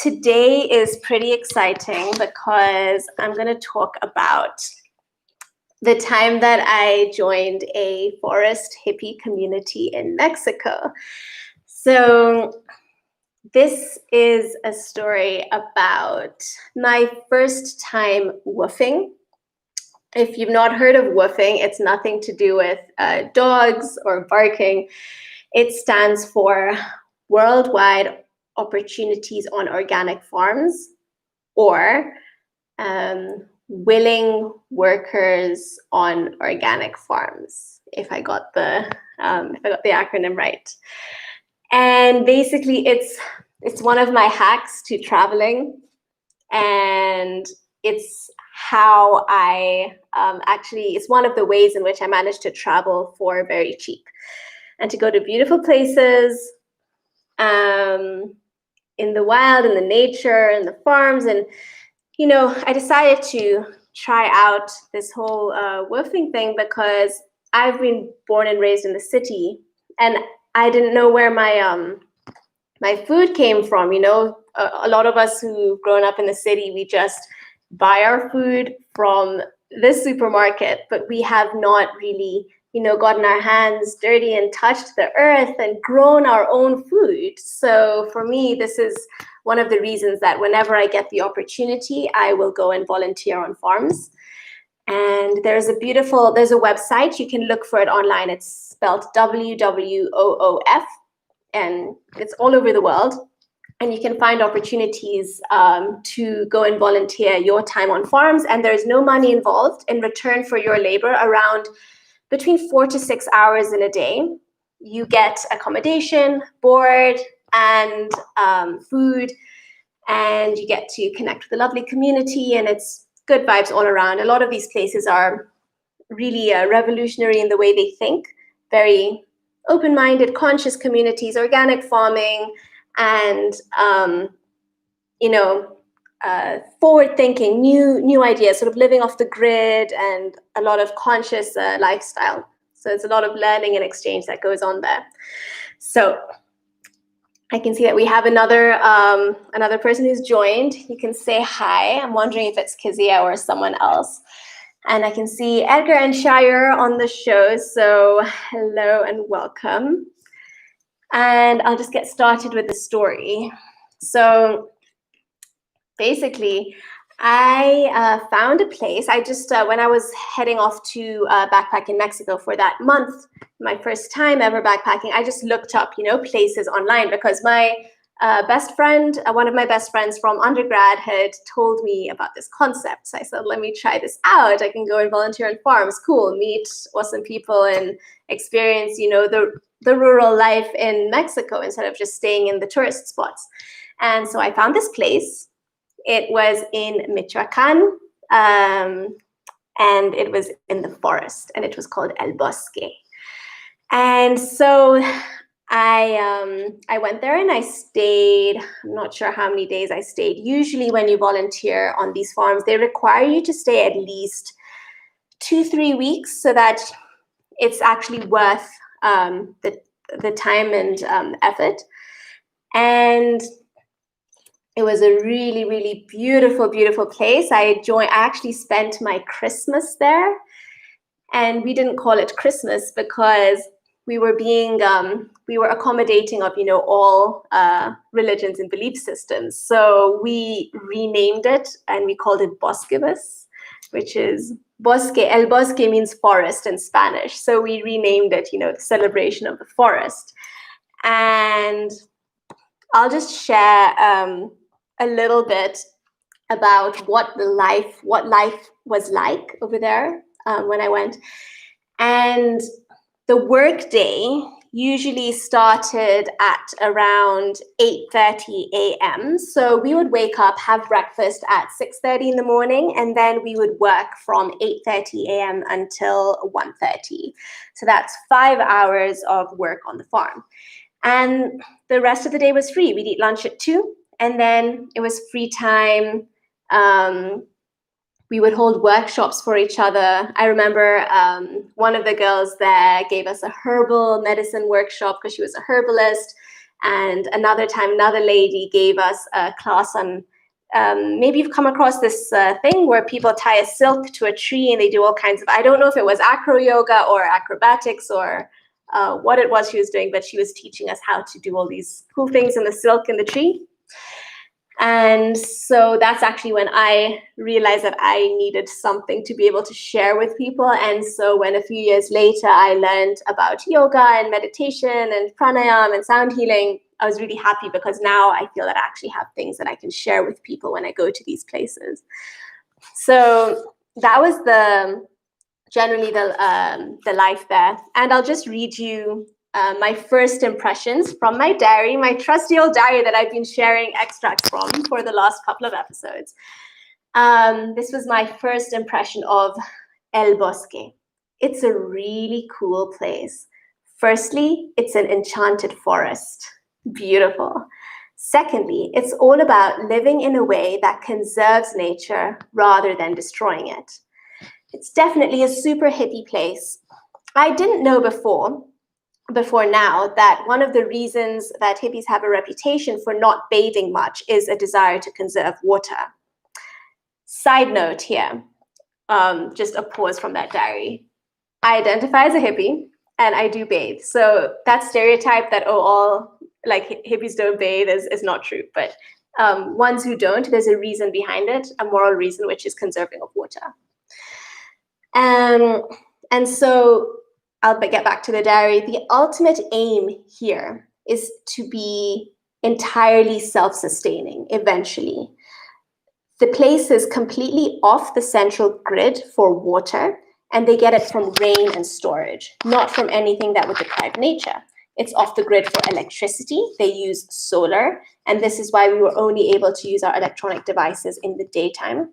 Today is pretty exciting because I'm going to talk about the time that I joined a forest hippie community in Mexico. So this is a story about my first time woofing. If you've not heard of woofing, it's nothing to do with dogs or barking. It stands for Worldwide Opportunities on Organic Farms, or Willing Workers on Organic Farms, if I got the acronym right. And basically, it's one of my hacks to traveling, and it's how I it's one of the ways in which I managed to travel for very cheap and to go to beautiful places in the wild, in the nature, in the farms. And, I decided to try out this whole woofing thing because I've been born and raised in the city, and I didn't know where my food came from. A lot of us who've grown up in the city, we just buy our food from the supermarket, but we have not really gotten our hands dirty and touched the earth and grown our own food. So for me, this is one of the reasons that whenever I get the opportunity, I will go and volunteer on farms. And there's a website, you can look for it online. It's spelled WWOOF, and it's all over the world. And you can find opportunities to go and volunteer your time on farms, and there's no money involved. In return for your labor, around between 4 to 6 hours in a day, you get accommodation, board, and food, and you get to connect with a lovely community, and it's good vibes all around. A lot of these places are really revolutionary in the way they think, very open-minded, conscious communities, organic farming, and forward-thinking, new ideas, sort of living off the grid, and a lot of conscious lifestyle. So it's a lot of learning and exchange that goes on there. So I can see that we have another person who's joined. You can say hi. I'm wondering if it's Kizia or someone else. And I can see Edgar and Shire on the show. So hello and welcome. And I'll just get started with the story. So basically, I found a place. I just, when I was heading off to backpack in Mexico for that month, my first time ever backpacking, I just looked up, places online because my best friend, one of my best friends from undergrad, had told me about this concept. So I said, let me try this out. I can go and volunteer on farms. Cool, meet awesome people and experience, the rural life in Mexico instead of just staying in the tourist spots. And so I found this place. It was in Michoacan, and it was in the forest, and it was called El Bosque. And so I went there and I stayed. I'm not sure how many days I stayed. Usually when you volunteer on these farms, they require you to stay at least 2-3 weeks so that it's actually worth the time and effort. And it was a really, really beautiful, beautiful place. I actually spent my Christmas there, and we didn't call it Christmas because we were accommodating of all religions and belief systems. So we renamed it and we called it Bosquebus, which is Bosque. El Bosque means forest in Spanish. So we renamed it, the celebration of the forest. And I'll just share a little bit about what life was like over there when I went. And the work day usually started at around 8:30 a.m. So we would wake up, have breakfast at 6:30 in the morning, and then we would work from 8:30 a.m. until 1:30. So that's 5 hours of work on the farm. And the rest of the day was free. We'd eat lunch at 2, and then it was free time. We would hold workshops for each other. I remember one of the girls there gave us a herbal medicine workshop because she was a herbalist. And another time, another lady gave us a class on, maybe you've come across this thing where people tie a silk to a tree and they do all kinds of, I don't know if it was acro yoga or acrobatics or what it was she was doing, but she was teaching us how to do all these cool things in the silk in the tree. And so that's actually when I realized that I needed something to be able to share with people. And so when a few years later I learned about yoga and meditation and pranayama and sound healing, I was really happy because now I feel that I actually have things that I can share with people when I go to these places. So that was generally the life there. And I'll just read you my first impressions from my diary, my trusty old diary that I've been sharing extracts from for the last couple of episodes. This was my first impression of El Bosque. It's a really cool place. Firstly, it's an enchanted forest. Beautiful. Secondly, it's all about living in a way that conserves nature rather than destroying it. It's definitely a super hippie place. I didn't know before now that one of the reasons that hippies have a reputation for not bathing much is a desire to conserve water. Side note here, just a pause from that diary. I identify as a hippie and I do bathe. So that stereotype that, oh, all like hippies don't bathe is not true. But ones who don't, there's a reason behind it, a moral reason, which is conserving of water. And so I'll get back to the diary. The ultimate aim here is to be entirely self-sustaining eventually. The place is completely off the central grid for water, and they get it from rain and storage, not from anything that would deprive nature. It's off the grid for electricity. They use solar, and this is why we were only able to use our electronic devices in the daytime.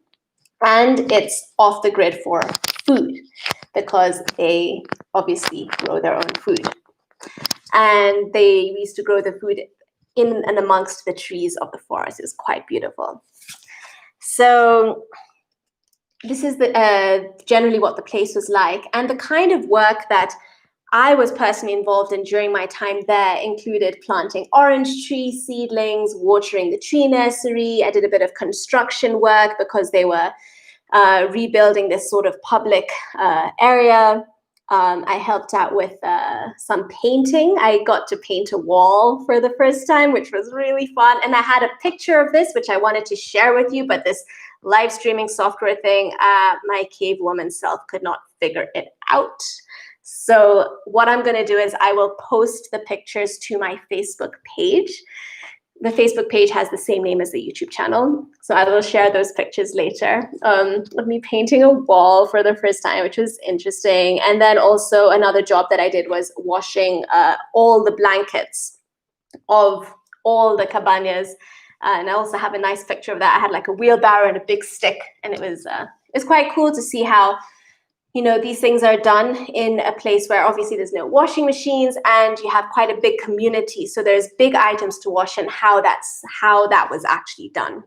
And it's off the grid for food, because they obviously grow their own food. And they used to grow the food in and amongst the trees of the forest. It's quite beautiful. So this is generally what the place was like. And the kind of work that I was personally involved in during my time there included planting orange tree seedlings, watering the tree nursery. I did a bit of construction work because they were rebuilding this sort of public area. I helped out with some painting. I got to paint a wall for the first time, which was really fun. And I had a picture of this, which I wanted to share with you, but this live streaming software thing, my cave woman self could not figure it out. So what I'm going to do is I will post the pictures to my Facebook page. The Facebook page has the same name as the YouTube channel. So I will share those pictures later of me painting a wall for the first time, which was interesting. And then also another job that I did was washing all the blankets of all the cabañas. And I also have a nice picture of that. I had like a wheelbarrow and a big stick. And it's quite cool to see how, you know, these things are done in a place where obviously there's no washing machines and you have quite a big community. So there's big items to wash and how that was actually done.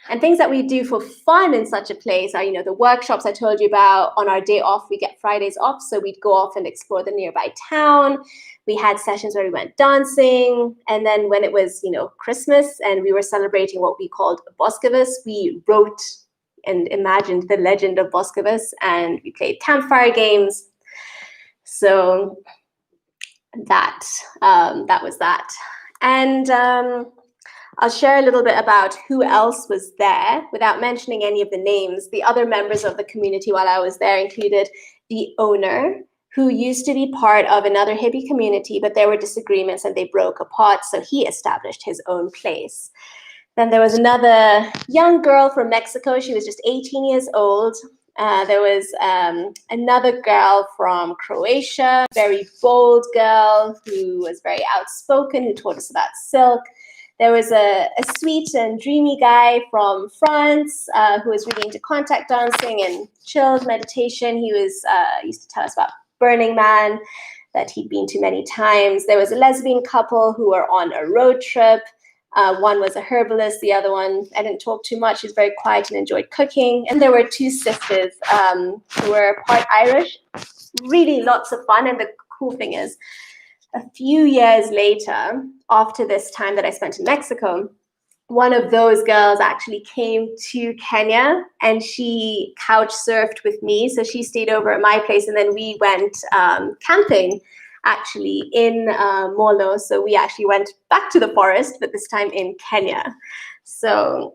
And things that we do for fun in such a place are, you know, the workshops I told you about. On our day off, we get Fridays off. So we'd go off and explore the nearby town. We had sessions where we went dancing. And then when it was, you know, Christmas and we were celebrating what we called Boscovus, we wrote and imagined the legend of Boscovus, and we played campfire games. So that was that. And I'll share a little bit about who else was there without mentioning any of the names. The other members of the community while I was there included the owner, who used to be part of another hippie community, but there were disagreements and they broke apart, so he established his own place. Then there was another young girl from Mexico. She was just 18 years old. There was another girl from Croatia, very bold girl who was very outspoken, who taught us about silk. There was a sweet and dreamy guy from France who was really into contact dancing and chilled meditation. He was used to tell us about Burning Man that he'd been to many times. There was a lesbian couple who were on a road trip. One was a herbalist, the other one, I didn't talk too much. She was very quiet and enjoyed cooking. And there were two sisters who were part Irish. Really lots of fun. And the cool thing is, a few years later, after this time that I spent in Mexico, one of those girls actually came to Kenya and she couch surfed with me. So she stayed over at my place and then we went camping actually in Molo. So we actually went back to the forest, but this time in Kenya. So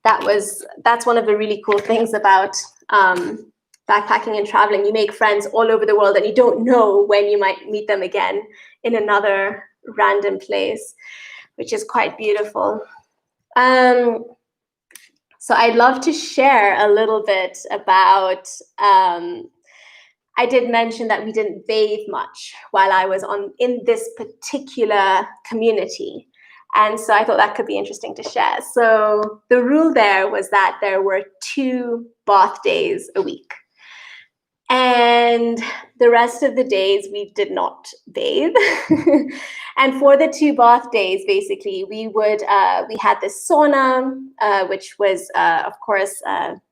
that's one of the really cool things about backpacking and traveling. You make friends all over the world and you don't know when you might meet them again in another random place, which is quite beautiful. So I'd love to share a little bit about, I did mention that we didn't bathe much while I was in this particular community. And so I thought that could be interesting to share. So the rule there was that there were 2 bath days a week. And the rest of the days we did not bathe. And for the 2 bath days, basically, we had this sauna, which was, of course,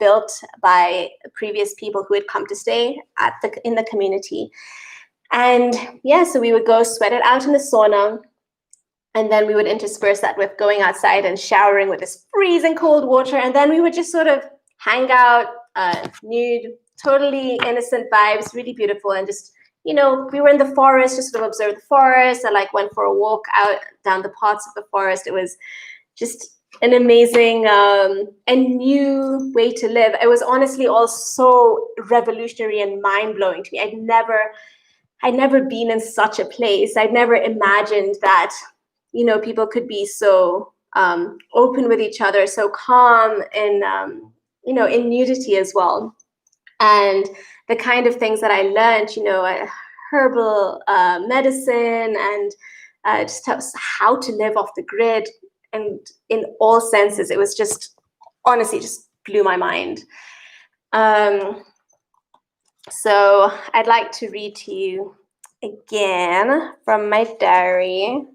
built by previous people who had come to stay in the community. And yeah, so we would go sweat it out in the sauna. And then we would intersperse that with going outside and showering with this freezing cold water. And then we would just sort of hang out, nude, totally innocent vibes, really beautiful. And just, we were in the forest, just sort of observed the forest. I went for a walk out down the paths of the forest. It was just an amazing and new way to live. It was honestly all so revolutionary and mind-blowing to me. I'd never been in such a place. I'd never imagined that, people could be so open with each other, so calm and, in nudity as well. And the kind of things that I learned, herbal medicine and just how to live off the grid, and in all senses, it was just, honestly, just blew my mind. So I'd like to read to you again from my diary.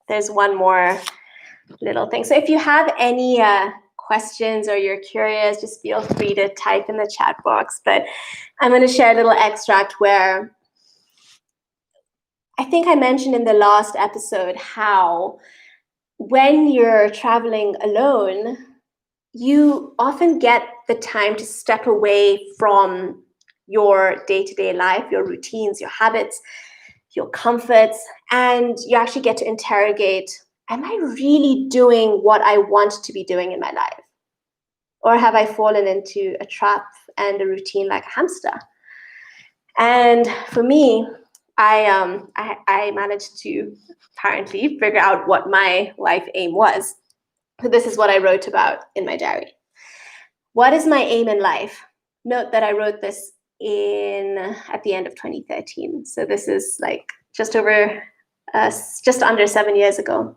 There's one more little thing. So if you have any questions or you're curious, just feel free to type in the chat box. But I'm going to share a little extract where I think I mentioned in the last episode how when you're traveling alone, you often get the time to step away from your day-to-day life, your routines, your habits, your comforts, and you actually get to interrogate, am I really doing what I want to be doing in my life? Or have I fallen into a trap and a routine like a hamster? And for me, I managed to apparently figure out what my life aim was. So this is what I wrote about in my diary. What is my aim in life? Note that I wrote this at the end of 2013. So this is just under 7 years ago.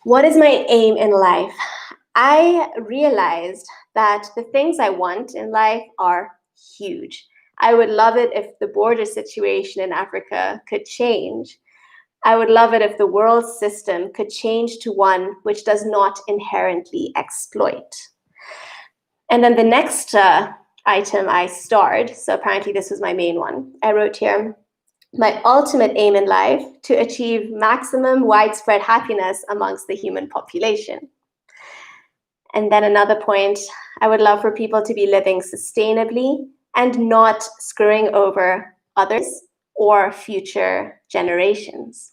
What is my aim in life? I realized that the things I want in life are huge. I would love it if the border situation in Africa could change. I would love it if the world system could change to one which does not inherently exploit. And then the next item I starred, so apparently this was my main one. I wrote here, my ultimate aim in life, to achieve maximum widespread happiness amongst the human population. And then another point, I would love for people to be living sustainably and not screwing over others or future generations.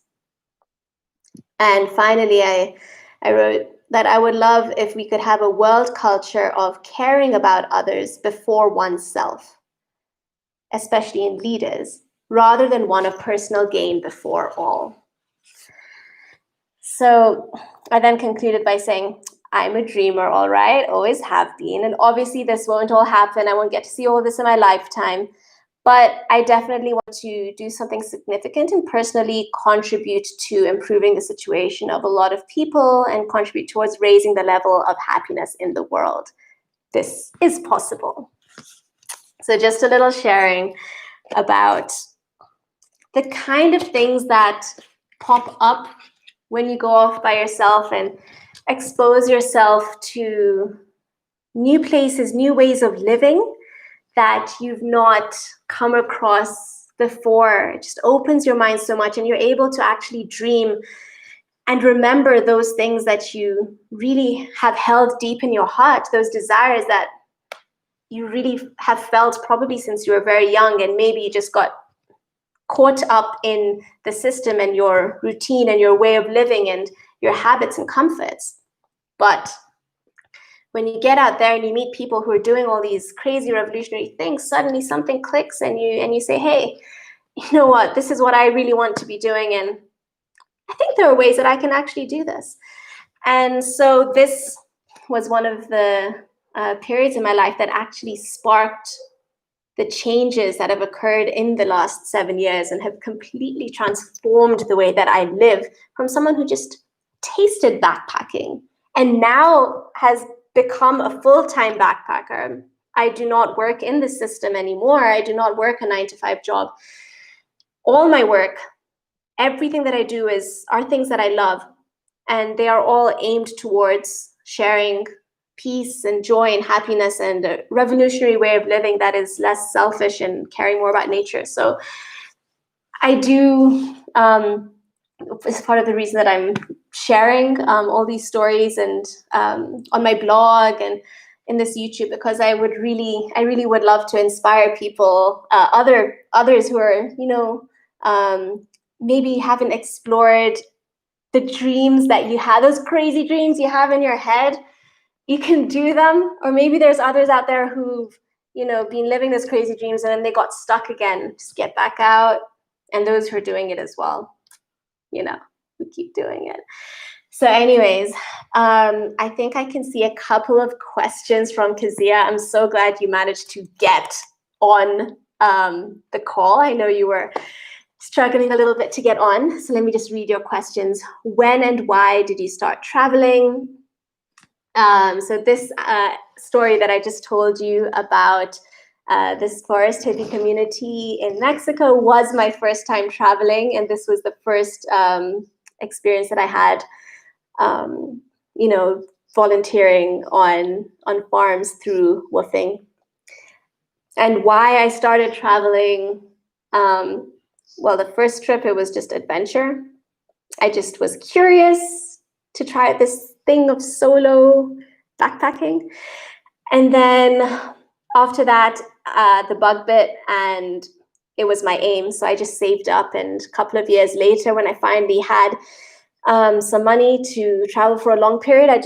And finally, I wrote that I would love if we could have a world culture of caring about others before oneself, especially in leaders, rather than one of personal gain before all. So I then concluded by saying, I'm a dreamer, all right, always have been. And obviously this won't all happen. I won't get to see all this in my lifetime. But I definitely want to do something significant and personally contribute to improving the situation of a lot of people and contribute towards raising the level of happiness in the world. This is possible. So just a little sharing about the kind of things that pop up when you go off by yourself and expose yourself to new places, new ways of living that you've not come across before. It just opens your mind so much, and you're able to actually dream and remember those things that you really have held deep in your heart, those desires that you really have felt probably since you were very young, and maybe you just got caught up in the system and your routine and your way of living and your habits and comforts. But when you get out there and you meet people who are doing all these crazy revolutionary things, suddenly something clicks, and you say, hey, you know what, this is what I really want to be doing, and I think there are ways that I can actually do this. And so this was one of the periods in my life that actually sparked the changes that have occurred in the last 7 years and have completely transformed the way that I live, from someone who just tasted backpacking and now has become a full-time backpacker. I do not work in the system anymore. I do not work a 9-to-5 job. All my work, everything that I do are things that I love, and they are all aimed towards sharing peace and joy and happiness and a revolutionary way of living that is less selfish and caring more about nature. So I do, it's part of the reason that I'm sharing all these stories and on my blog and in this YouTube, because I really would love to inspire people, others who are, maybe haven't explored the dreams that you have, those crazy dreams you have in your head. You can do them. Or maybe there's others out there who've, been living those crazy dreams and then they got stuck again. Just get back out. And those who are doing it as well, we keep doing it. So anyways, I think I can see a couple of questions from Kazia. I'm so glad you managed to get on the call. I know you were struggling a little bit to get on. So let me just read your questions. When and why did you start traveling? So this story that I just told you about this forest hippie community in Mexico was my first time traveling, and this was the first experience that I had, volunteering on farms through woofing. And why I started traveling, well, the first trip, it was just adventure. I just was curious to try this thing of solo backpacking. And then after that, the bug bit, and it was my aim. So I just saved up, and a couple of years later, when I finally had some money to travel for a long period, I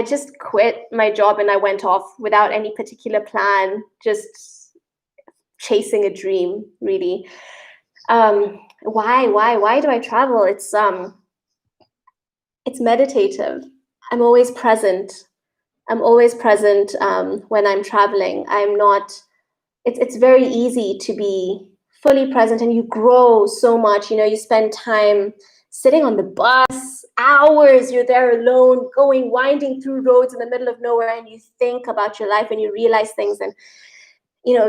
just quit my job and I went off without any particular plan, just chasing a dream, really. Why do I travel? It's meditative. I'm always present. When I'm traveling. It's very easy to be fully present, and you grow so much. You spend time sitting on the bus, hours, you're there alone, winding through roads in the middle of nowhere, and you think about your life and you realize things, and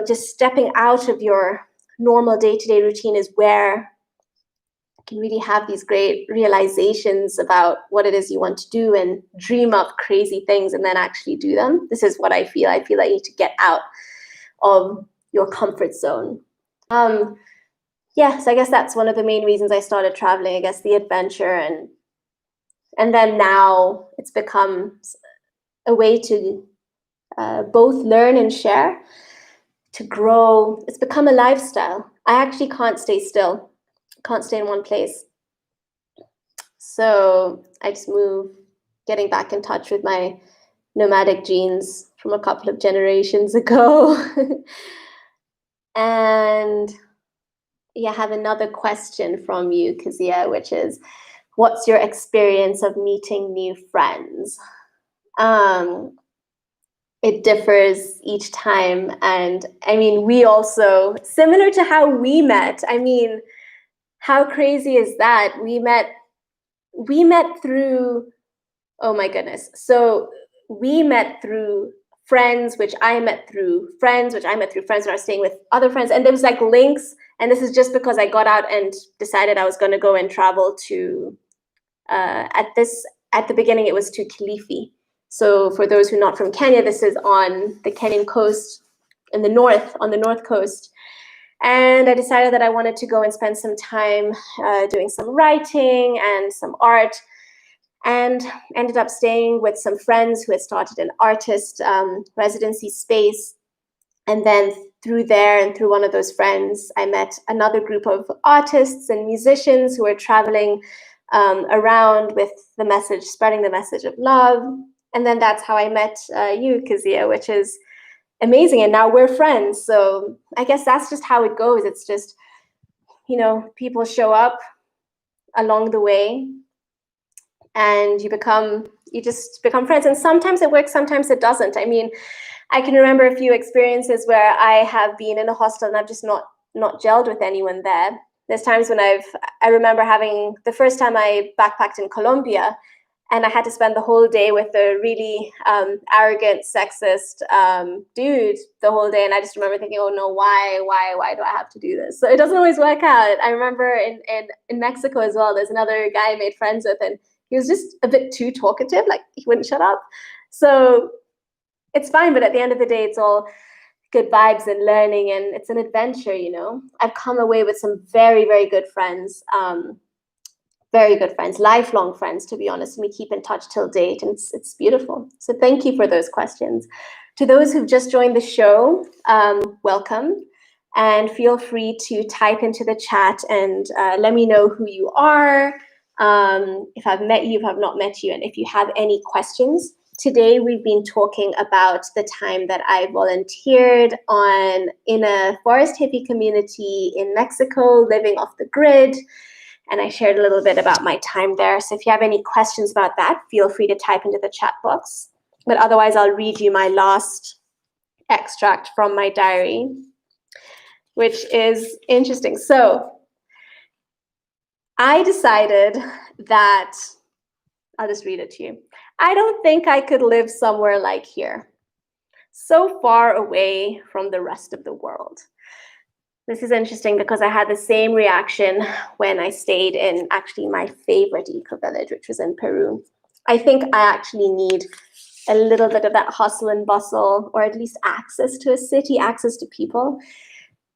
just stepping out of your normal day-to-day routine is where can really have these great realizations about what it is you want to do and dream up crazy things and then actually do them. This is what I feel. I feel like you need to get out of your comfort zone. So I guess that's one of the main reasons I started traveling, I guess the adventure, and then now it's become a way to both learn and share, to grow. It's become a lifestyle. I actually can't stay still. Can't stay in one place. So I just getting back in touch with my nomadic genes from a couple of generations ago. And I have another question from you, Kazia, which is, what's your experience of meeting new friends? It differs each time. And we also, similar to how we met, how crazy is that? We met through, oh my goodness. So we met through friends, which I met through friends, when I was staying with other friends. And there was like links. And this is just because I got out and decided I was going to go and travel to, at the beginning, it was to Kilifi. So for those who are not from Kenya, this is on the Kenyan coast on the north coast. And I decided that I wanted to go and spend some time doing some writing and some art, and ended up staying with some friends who had started an artist residency space. And then through there and through one of those friends, I met another group of artists and musicians who were traveling around with the message, spreading the message of love. And then that's how I met you, Kazia, which is amazing. And now we're friends. So I guess that's just how it goes. It's just, people show up along the way, and you just become friends. And sometimes it works, sometimes it doesn't. I mean, I can remember a few experiences where I have been in a hostel and I've just not gelled with anyone there. There's times when I remember having the first time I backpacked in Colombia, and I had to spend the whole day with a really arrogant, sexist dude the whole day. And I just remember thinking, oh no, why do I have to do this? So it doesn't always work out. I remember in Mexico as well, there's another guy I made friends with, and he was just a bit too talkative, like he wouldn't shut up. So it's fine, but at the end of the day, it's all good vibes and learning, and it's an adventure, I've come away with some very, very good friends, lifelong friends, to be honest, and we keep in touch till date, and it's beautiful. So thank you for those questions. To those who've just joined the show, welcome, and feel free to type into the chat and let me know who you are, if I've met you, if I've not met you, and if you have any questions. Today, we've been talking about the time that I volunteered in a forest hippie community in Mexico, living off the grid. And I shared a little bit about my time there. So if you have any questions about that, feel free to type into the chat box. But otherwise, I'll read you my last extract from my diary, which is interesting. So I decided that, I'll just read it to you. I don't think I could live somewhere like here, so far away from the rest of the world. This is interesting because I had the same reaction when I stayed in actually my favorite eco-village, which was in Peru. I think I actually need a little bit of that hustle and bustle, or at least access to a city, access to people.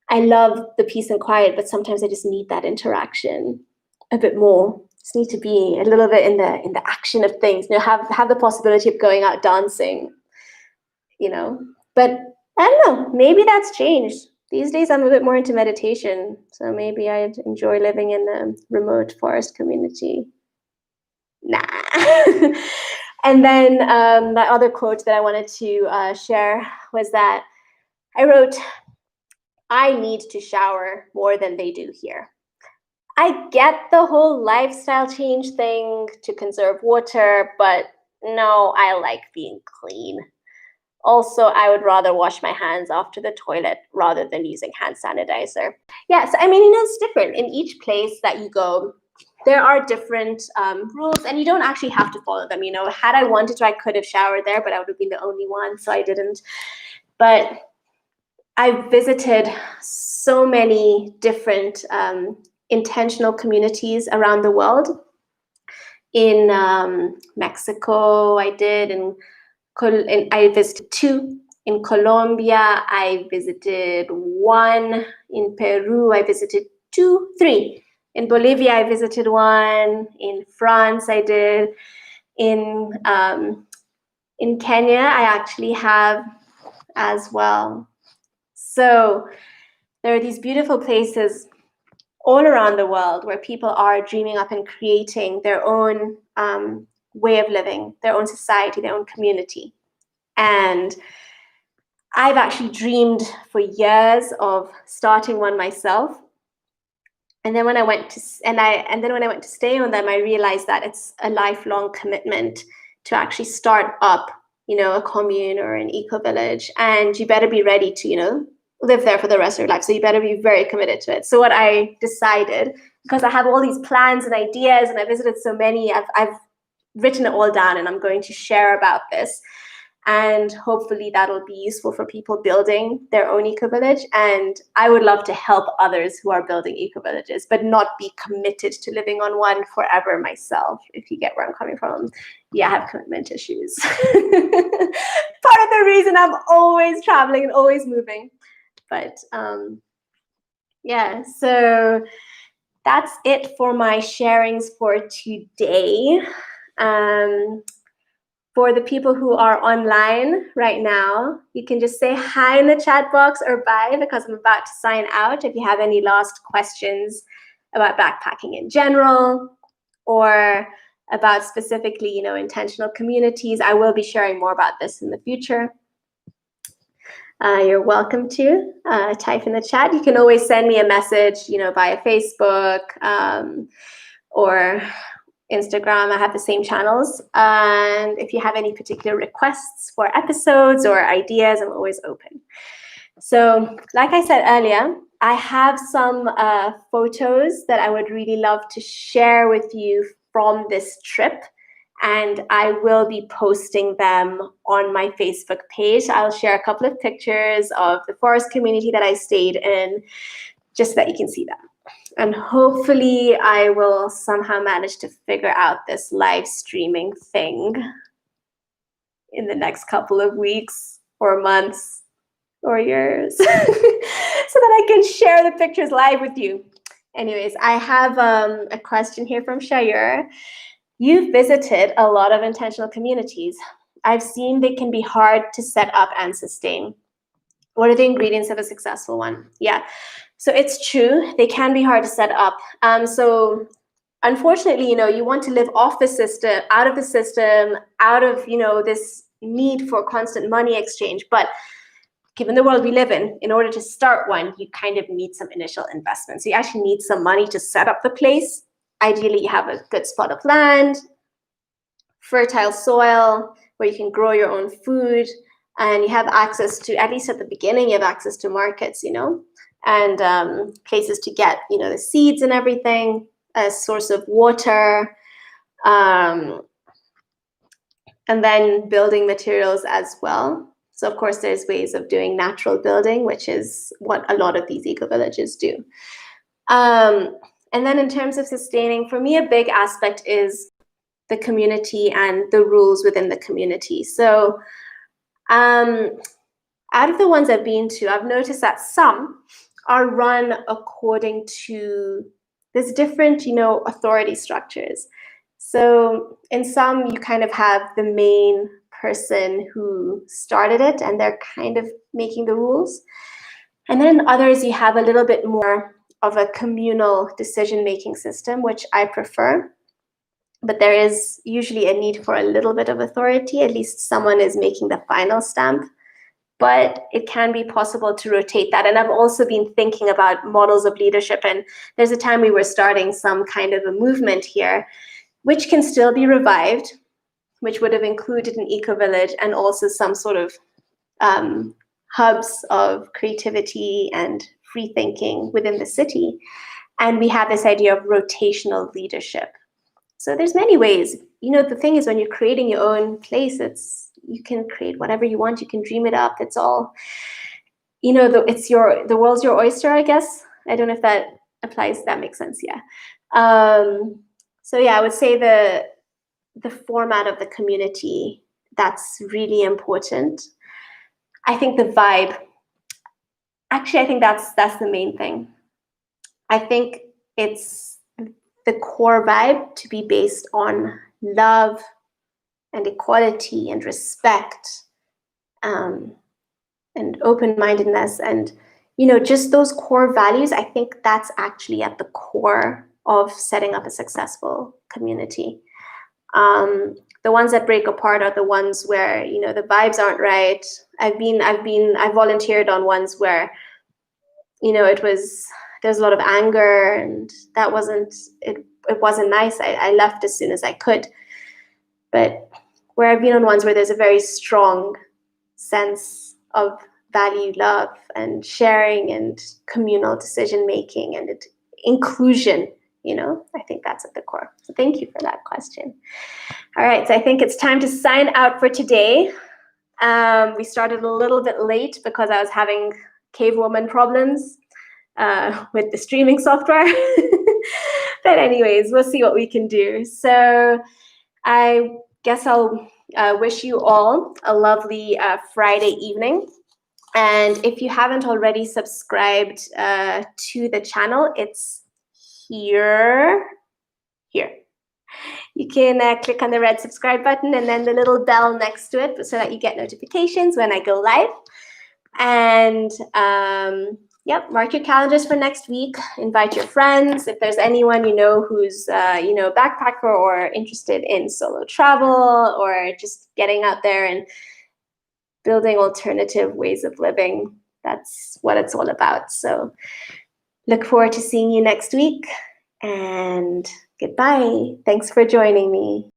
I love the peace and quiet, but sometimes I just need that interaction a bit more. Just need to be a little bit in the action of things, have the possibility of going out dancing, But I don't know, maybe that's changed. These days I'm a bit more into meditation, so maybe I'd enjoy living in a remote forest community. Nah. And then that other quote that I wanted to share was that I wrote, I need to shower more than they do here. I get the whole lifestyle change thing to conserve water, but no, I like being clean. Also, I would rather wash my hands after the toilet rather than using hand sanitizer. Yes, I mean, it's different. In each place that you go, there are different rules, and you don't actually have to follow them. Had I wanted to, I could have showered there, but I would have been the only one, so I didn't. But I visited so many different intentional communities around the world. In Mexico, I did, and I visited 2. In Colombia, I visited 1. In Peru, I visited 2, 3. In Bolivia, I visited 1. In France, I did. In Kenya, I actually have as well. So there are these beautiful places all around the world where people are dreaming up and creating their own way of living, their own society, their own community. And I've actually dreamed for years of starting one myself. And then when I went to stay on them, I realized that it's a lifelong commitment to actually start up, a commune or an eco-village, and you better be ready to, live there for the rest of your life. So you better be very committed to it. So what I decided, because I have all these plans and ideas, and I visited so many, I've written it all down, and I'm going to share about this. And hopefully that'll be useful for people building their own eco-village. And I would love to help others who are building eco-villages, but not be committed to living on one forever myself, if you get where I'm coming from. Yeah, I have commitment issues. Part of the reason I'm always traveling and always moving. But Yeah, so that's it for my sharings for today. Um, for the people who are online right now, you can just say hi in the chat box or bye, because I'm about to sign out. If you have any last questions about backpacking in general, or about specifically, intentional communities, I will be sharing more about this in the future. You're welcome to type in the chat. You can always send me a message, via Facebook or Instagram. I have the same channels. And if you have any particular requests for episodes or ideas, I'm always open. So, like I said earlier, I have some photos that I would really love to share with you from this trip. And I will be posting them on my Facebook page. I'll share a couple of pictures of the forest community that I stayed in, just so that you can see them. And hopefully I will somehow manage to figure out this live streaming thing in the next couple of weeks or months or years so that I can share the pictures live with you. Anyways, I have a question here from Shayur. You've visited a lot of intentional communities. I've seen they can be hard to set up and sustain. What are the ingredients of a successful one? Yeah, so it's true. They can be hard to set up. So unfortunately, you want to live off the system, out of the system, out of, this need for constant money exchange. But given the world we live in order to start one, you kind of need some initial investment. So you actually need some money to set up the place. Ideally, you have a good spot of land, fertile soil where you can grow your own food, and you have access to, at least at the beginning, you have access to markets, and places to get, the seeds and everything, a source of water, and then building materials as well. So of course, there's ways of doing natural building, which is what a lot of these eco-villages do. And then in terms of sustaining, for me, a big aspect is the community and the rules within the community. So out of the ones I've been to, I've noticed that some are run according to, there's different, authority structures. So in some, you kind of have the main person who started it, and they're kind of making the rules. And then in others, you have a little bit more of a communal decision-making system, which I prefer. But there is usually a need for a little bit of authority. At least someone is making the final stamp. But it can be possible to rotate that. And I've also been thinking about models of leadership. And there's a time we were starting some kind of a movement here, which can still be revived, which would have included an eco-village and also some sort of hubs of creativity and free thinking within the city. And we have this idea of rotational leadership. So there's many ways. The thing is, when you're creating your own place, you can create whatever you want. You can dream it up. It's all, the world's your oyster, I guess. I don't know if that applies. That makes sense. Yeah. So yeah, I would say the format of the community, that's really important. I think the vibe, actually, I think that's the main thing. I think it's the core vibe to be based on love and equality and respect, and open-mindedness, and just those core values. I think that's actually at the core of setting up a successful community. The ones that break apart are the ones where the vibes aren't right. I've volunteered on ones where there's a lot of anger, and that wasn't nice. I left as soon as I could. But where I've been on ones where there's a very strong sense of value, love, and sharing, and communal decision making, and inclusion, I think that's at the core. So thank you for that question. All right, so I think it's time to sign out for today. We started a little bit late because I was having cavewoman problems with the streaming software. But anyways, we'll see what we can do. So I guess I'll wish you all a lovely Friday evening. And if you haven't already subscribed to the channel, it's here. You can click on the red subscribe button and then the little bell next to it so that you get notifications when I go live. And yep, mark your calendars for next week. Invite your friends. If there's anyone you know who's a backpacker or interested in solo travel or just getting out there and building alternative ways of living, that's what it's all about. So look forward to seeing you next week, and goodbye. Thanks for joining me.